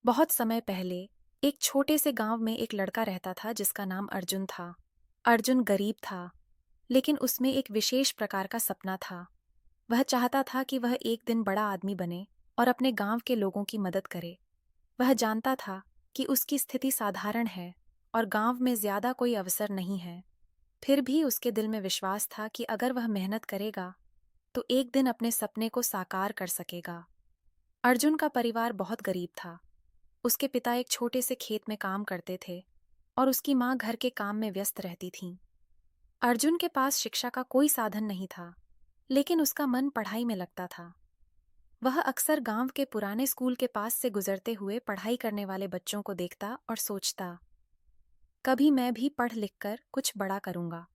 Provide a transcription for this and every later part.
बहुत समय पहले एक छोटे से गांव में एक लड़का रहता था जिसका नाम अर्जुन था। अर्जुन गरीब था, लेकिन उसमें एक विशेष प्रकार का सपना था। वह चाहता था कि वह एक दिन बड़ा आदमी बने और अपने गांव के लोगों की मदद करे। वह जानता था कि उसकी स्थिति साधारण है और गांव में ज्यादा कोई अवसर नहीं है। फिर भी उसके दिल में विश्वास था कि अगर वह मेहनत करेगा तो एक दिन अपने सपने को साकार कर सकेगा। अर्जुन का परिवार बहुत गरीब था। उसके पिता एक छोटे से खेत में काम करते थे और उसकी माँ घर के काम में व्यस्त रहती थीं। अर्जुन के पास शिक्षा का कोई साधन नहीं था, लेकिन उसका मन पढ़ाई में लगता था। वह अक्सर गांव के पुराने स्कूल के पास से गुजरते हुए पढ़ाई करने वाले बच्चों को देखता और सोचता, कभी मैं भी पढ़ लिख कर कुछ बड़ा करूंगा।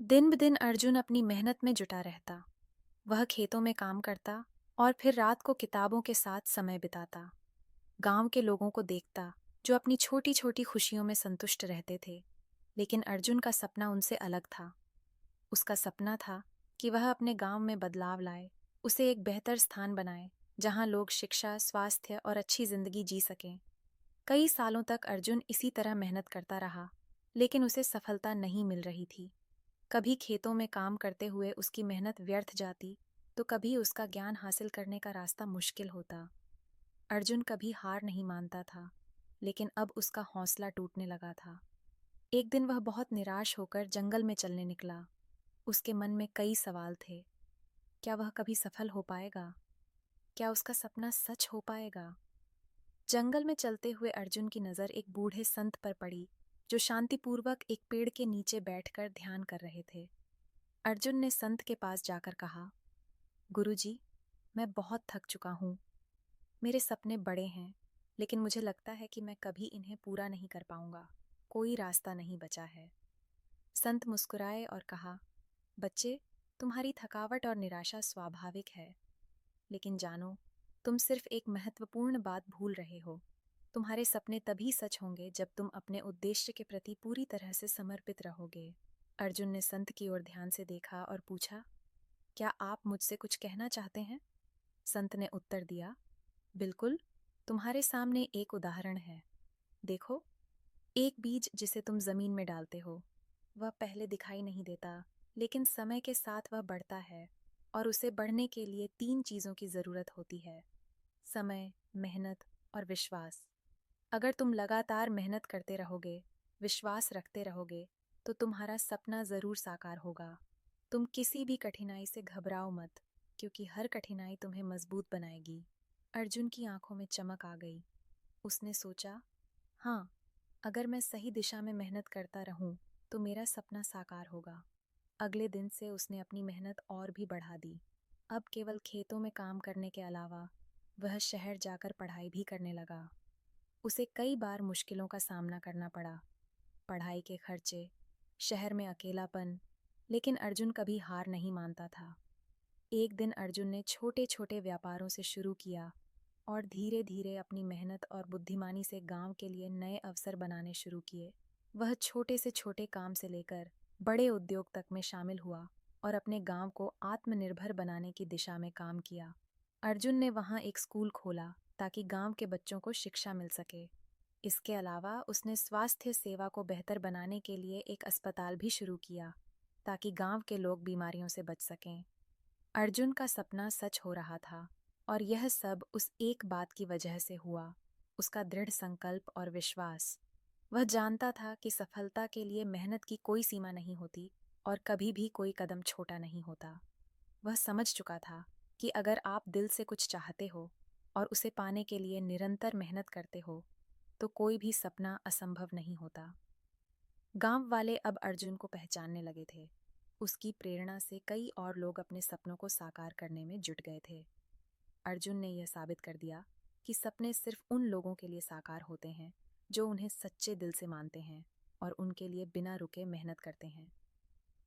दिन ब दिन अर्जुन अपनी मेहनत में जुटा रहता। वह खेतों में काम करता और फिर रात को किताबों के साथ समय बिताता। गांव के लोगों को देखता जो अपनी छोटी छोटी खुशियों में संतुष्ट रहते थे। लेकिन अर्जुन का सपना उनसे अलग था। उसका सपना था कि वह अपने गांव में बदलाव लाए, उसे एक बेहतर स्थान बनाए जहां लोग शिक्षा, स्वास्थ्य और अच्छी जिंदगी जी सकें। कई सालों तक अर्जुन इसी तरह मेहनत करता रहा, लेकिन उसे सफलता नहीं मिल रही थी। कभी खेतों में काम करते हुए उसकी मेहनत व्यर्थ जाती, तो कभी उसका ज्ञान हासिल करने का रास्ता मुश्किल होता। अर्जुन कभी हार नहीं मानता था, लेकिन अब उसका हौसला टूटने लगा था। एक दिन वह बहुत निराश होकर जंगल में चलने निकला। उसके मन में कई सवाल थे। क्या वह कभी सफल हो पाएगा? क्या उसका सपना सच हो पाएगा? जंगल में चलते हुए अर्जुन की नज़र एक बूढ़े संत पर पड़ी, जो शांतिपूर्वक एक पेड़ के नीचे बैठकर ध्यान कर रहे थे। अर्जुन ने संत के पास जाकर कहा, गुरुजी, मैं बहुत थक चुका हूँ। मेरे सपने बड़े हैं, लेकिन मुझे लगता है कि मैं कभी इन्हें पूरा नहीं कर पाऊंगा। कोई रास्ता नहीं बचा है। संत मुस्कुराए और कहा, बच्चे, तुम्हारी थकावट और निराशा स्वाभाविक है, लेकिन जानो, तुम सिर्फ एक महत्वपूर्ण बात भूल रहे हो। तुम्हारे सपने तभी सच होंगे जब तुम अपने उद्देश्य के प्रति पूरी तरह से समर्पित रहोगे। अर्जुन ने संत की ओर ध्यान से देखा और पूछा, क्या आप मुझसे कुछ कहना चाहते हैं? संत ने उत्तर दिया, बिल्कुल, तुम्हारे सामने एक उदाहरण है। देखो, एक बीज जिसे तुम जमीन में डालते हो, वह पहले दिखाई नहीं देता, लेकिन समय के साथ वह बढ़ता है और उसे बढ़ने के लिए तीन चीजों की जरूरत होती है: समय, मेहनत और विश्वास। अगर तुम लगातार मेहनत करते रहोगे, विश्वास रखते रहोगे, तो तुम्हारा सपना जरूर साकार होगा। तुम किसी भी कठिनाई से घबराओ मत, क्योंकि हर कठिनाई तुम्हें मजबूत बनाएगी। अर्जुन की आंखों में चमक आ गई। उसने सोचा, हाँ, अगर मैं सही दिशा में मेहनत करता रहूं, तो मेरा सपना साकार होगा। अगले दिन से उसने अपनी मेहनत और भी बढ़ा दी। अब केवल खेतों में काम करने के अलावा वह शहर जाकर पढ़ाई भी करने लगा। उसे कई बार मुश्किलों का सामना करना पड़ा, पढ़ाई के खर्चे, शहर में अकेलापन, लेकिन अर्जुन कभी हार नहीं मानता था। एक दिन अर्जुन ने छोटे छोटे व्यापारों से शुरू किया और धीरे धीरे अपनी मेहनत और बुद्धिमानी से गांव के लिए नए अवसर बनाने शुरू किए। वह छोटे से छोटे काम से लेकर बड़े उद्योग तक में शामिल हुआ और अपने गांव को आत्मनिर्भर बनाने की दिशा में काम किया। अर्जुन ने वहां एक स्कूल खोला ताकि गांव के बच्चों को शिक्षा मिल सके। इसके अलावा उसने स्वास्थ्य सेवा को बेहतर बनाने के लिए एक अस्पताल भी शुरू किया, ताकि गांव के लोग बीमारियों से बच सकें। अर्जुन का सपना सच हो रहा था, और यह सब उस एक बात की वजह से हुआ, उसका दृढ़ संकल्प और विश्वास। वह जानता था कि सफलता के लिए मेहनत की कोई सीमा नहीं होती और कभी भी कोई कदम छोटा नहीं होता। वह समझ चुका था कि अगर आप दिल से कुछ चाहते हो और उसे पाने के लिए निरंतर मेहनत करते हो, तो कोई भी सपना असंभव नहीं होता। गांव वाले अब अर्जुन को पहचानने लगे थे। उसकी प्रेरणा से कई और लोग अपने सपनों को साकार करने में जुट गए थे। अर्जुन ने यह साबित कर दिया कि सपने सिर्फ उन लोगों के लिए साकार होते हैं जो उन्हें सच्चे दिल से मानते हैं और उनके लिए बिना रुके मेहनत करते हैं।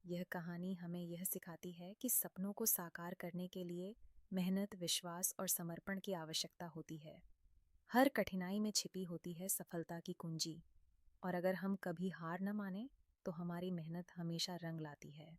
यह कहानी हमें यह सिखाती है कि सपनों को साकार करने के लिए मेहनत, विश्वास और समर्पण की आवश्यकता होती है। हर कठिनाई में छिपी होती है सफलता की कुंजी, और अगर हम कभी हार न माने, तो हमारी मेहनत हमेशा रंग लाती है।